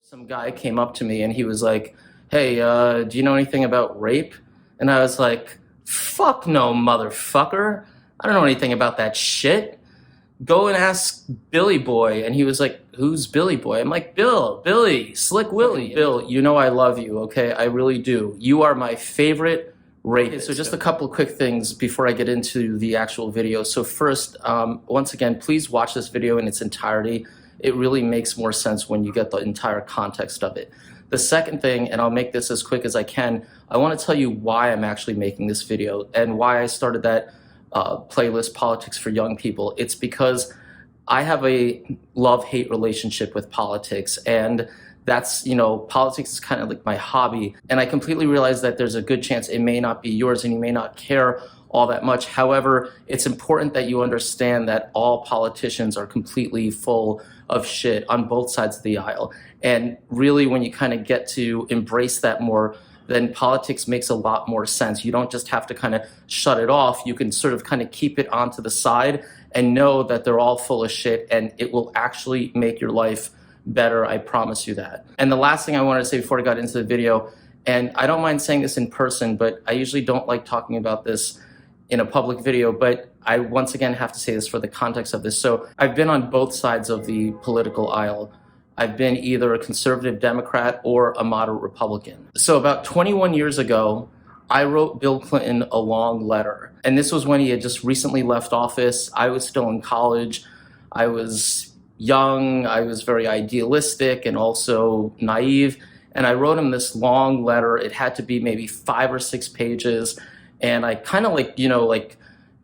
Some guy came up to me and he was like, hey, do you know anything about rape? And I was like, fuck no, motherfucker. I don't know anything about that shit. Go and ask Billy Boy. And he was like, who's Billy Boy? I'm like, Billy, Slick Willie. Bill, you know I love you, okay? I really do. You are my favorite rapist. Okay, so just a couple of quick things before I get into the actual video. So first, once again, please watch this video in its entirety. It really makes more sense when you get the entire context of it. The second thing, and I'll make this as quick as I can, I want to tell you why I'm actually making this video and why I started that playlist, Politics for Young People. It's because I have a love-hate relationship with politics, and that's, politics is kind of like my hobby, and I completely realize that there's a good chance it may not be yours and you may not care all that much. However, it's important that you understand that all politicians are completely full of shit on both sides of the aisle. And really, when you kind of get to embrace that more, then politics makes a lot more sense. You don't just have to kind of shut it off. You can sort of kind of keep it onto the side and know that they're all full of shit, and it will actually make your life better. I promise you that. And the last thing I wanted to say before I got into the video, and I don't mind saying this in person, but I usually don't like talking about this in a public video, but I once again have to say this for the context of this. So I've been on both sides of the political aisle. I've been either a conservative Democrat or a moderate Republican. So about 21 years ago, I wrote Bill Clinton a long letter. And this was when he had just recently left office. I was still in college. I was young. I was very idealistic and also naive. And I wrote him this long letter. It had to be maybe 5 or 6 pages. And I kind of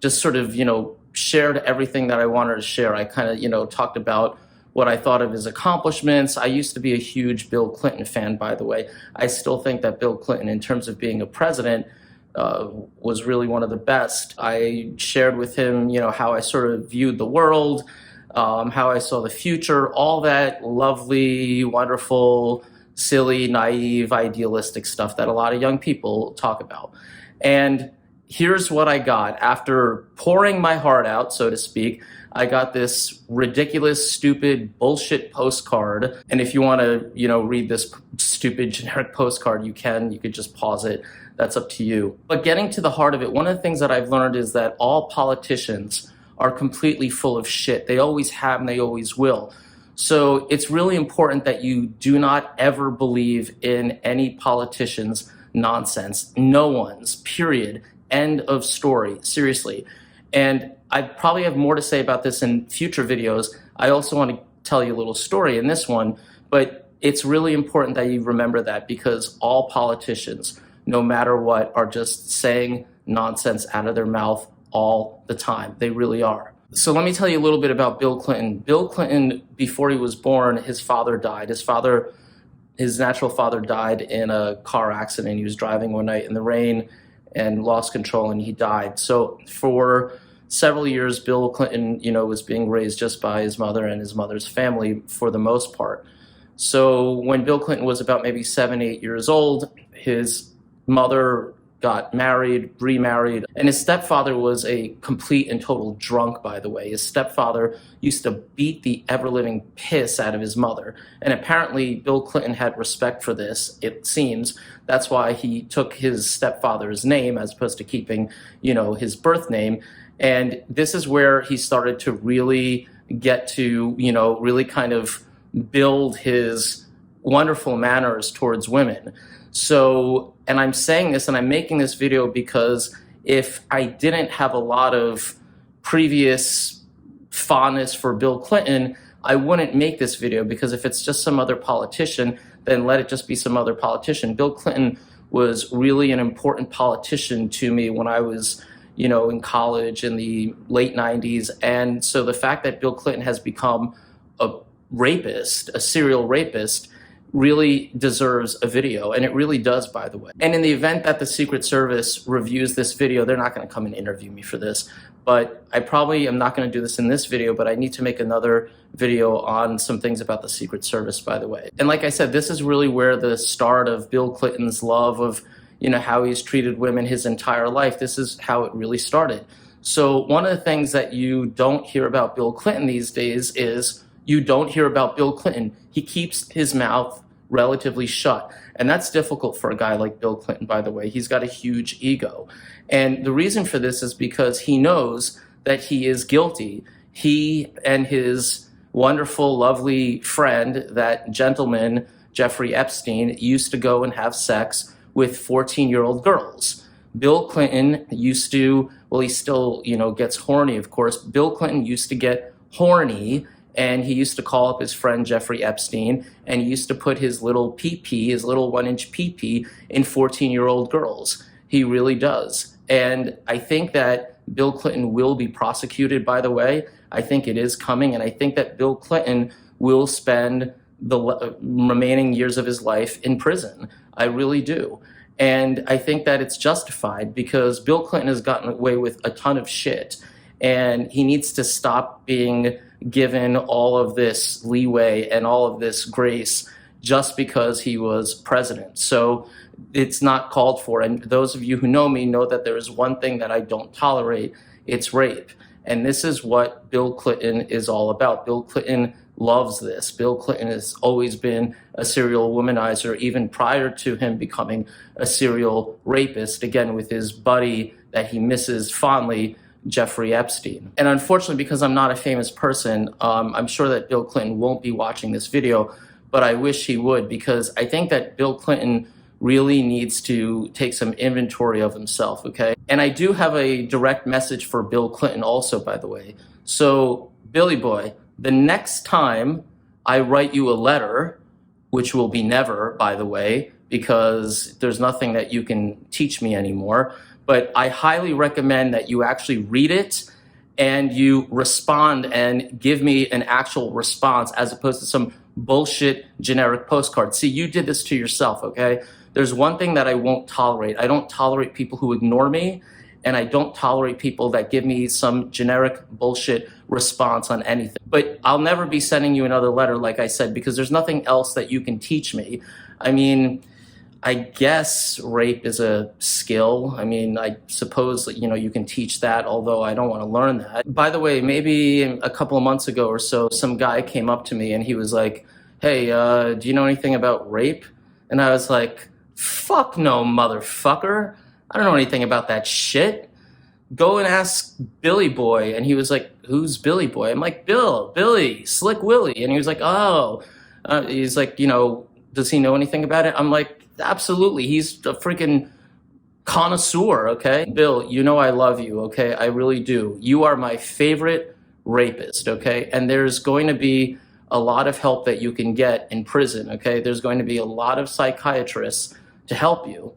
just sort of, shared everything that I wanted to share. I kind of, talked about what I thought of his accomplishments. I used to be a huge Bill Clinton fan, by the way. I still think that Bill Clinton, in terms of being a president, was really one of the best. I shared with him, how I sort of viewed the world, how I saw the future, all that lovely, wonderful, silly, naive, idealistic stuff that a lot of young people talk about. And here's what I got. After pouring my heart out, so to speak, I got this ridiculous, stupid, bullshit postcard. And if you want to, read this stupid, generic postcard, you can. You could just pause it. That's up to you. But getting to the heart of it, one of the things that I've learned is that all politicians are completely full of shit. They always have and they always will. So it's really important that you do not ever believe in any politician's nonsense. No one's, period. End of story. Seriously. And I probably have more to say about this in future videos. I also want to tell you a little story in this one, but it's really important that you remember that, because all politicians, no matter what, are just saying nonsense out of their mouth all the time. They really are. So let me tell you a little bit about Bill Clinton. Bill Clinton, before he was born, his father died. His natural father died in a car accident. He was driving one night in the rain and lost control, and he died. So for several years, Bill Clinton, was being raised just by his mother and his mother's family for the most part. So when Bill Clinton was about maybe 7, 8 years old, his mother got married, remarried, and his stepfather was a complete and total drunk, by the way. His stepfather used to beat the ever-living piss out of his mother, and apparently Bill Clinton had respect for this, it seems. That's why he took his stepfather's name as opposed to keeping, his birth name, and this is where he started to really get to, really kind of build his wonderful manners towards women. So, and I'm saying this and I'm making this video because if I didn't have a lot of previous fondness for Bill Clinton, I wouldn't make this video, because if it's just some other politician, then let it just be some other politician. Bill Clinton was really an important politician to me when I was, in college in the late 90s. And so the fact that Bill Clinton has become a rapist, a serial rapist, really deserves a video, and it really does, by the way. And in the event that the Secret Service reviews this video, they're not going to come and interview me for this, but I probably am not going to do this in this video, but I need to make another video on some things about the Secret Service, by the way. And like I said, this is really where the start of Bill Clinton's love of, how he's treated women his entire life. This is how it really started. So one of the things that you don't hear about Bill Clinton these days is you don't hear about Bill Clinton. He keeps his mouth relatively shut. And that's difficult for a guy like Bill Clinton, by the way. He's got a huge ego. And the reason for this is because he knows that he is guilty. He and his wonderful, lovely friend, that gentleman, Jeffrey Epstein, used to go and have sex with 14-year-old girls. Bill Clinton used to, well, he still, gets horny, of course. Bill Clinton used to get horny, and he used to call up his friend Jeffrey Epstein, and he used to put his little pee-pee, his little 1-inch pee-pee, in 14-year-old girls. He really does. And I think that Bill Clinton will be prosecuted, by the way. I think it is coming, and I think that Bill Clinton will spend the remaining years of his life in prison. I really do. And I think that it's justified because Bill Clinton has gotten away with a ton of shit, and he needs to stop being given all of this leeway and all of this grace just because he was president. So it's not called for. And those of you who know me know that there is one thing that I don't tolerate. It's rape. And this is what Bill Clinton is all about. Bill Clinton loves this. Bill Clinton has always been a serial womanizer, even prior to him becoming a serial rapist, again, with his buddy that he misses fondly, Jeffrey Epstein. And unfortunately, because I'm not a famous person, I'm sure that Bill Clinton won't be watching this video, but I wish he would, because I think that Bill Clinton really needs to take some inventory of himself, okay? And I do have a direct message for Bill Clinton also, by the way. So, Billy boy, the next time I write you a letter, which will be never, by the way, because there's nothing that you can teach me anymore, but I highly recommend that you actually read it and you respond and give me an actual response as opposed to some bullshit generic postcard. See, you did this to yourself, okay? There's one thing that I won't tolerate. I don't tolerate people who ignore me, and I don't tolerate people that give me some generic bullshit response on anything. But I'll never be sending you another letter, like I said, because there's nothing else that you can teach me. I mean, I guess rape is a skill. I mean, I suppose, you can teach that, although I don't want to learn that. By the way, maybe a couple of months ago or so, some guy came up to me and he was like, hey, do you know anything about rape? And I was like, fuck no, motherfucker. I don't know anything about that shit. Go and ask Billy Boy. And he was like, who's Billy Boy? I'm like, Billy, Slick Willie. And he was like, oh. He's like, does he know anything about it? I'm like, absolutely. He's a freaking connoisseur, okay? Bill, I love you, okay? I really do. You are my favorite rapist, okay? And there's going to be a lot of help that you can get in prison, okay? There's going to be a lot of psychiatrists to help you.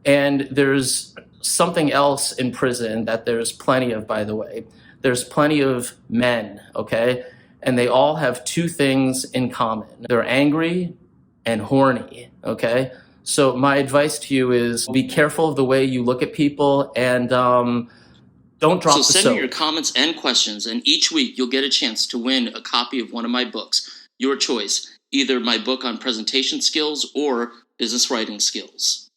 And there's something else in prison that there's plenty of, by the way. There's plenty of men, okay? And they all have two things in common. They're angry and horny, okay? So my advice to you is be careful of the way you look at people, and don't drop the soap. So send me your comments and questions, and each week you'll get a chance to win a copy of one of my books. Your choice, either my book on presentation skills or business writing skills.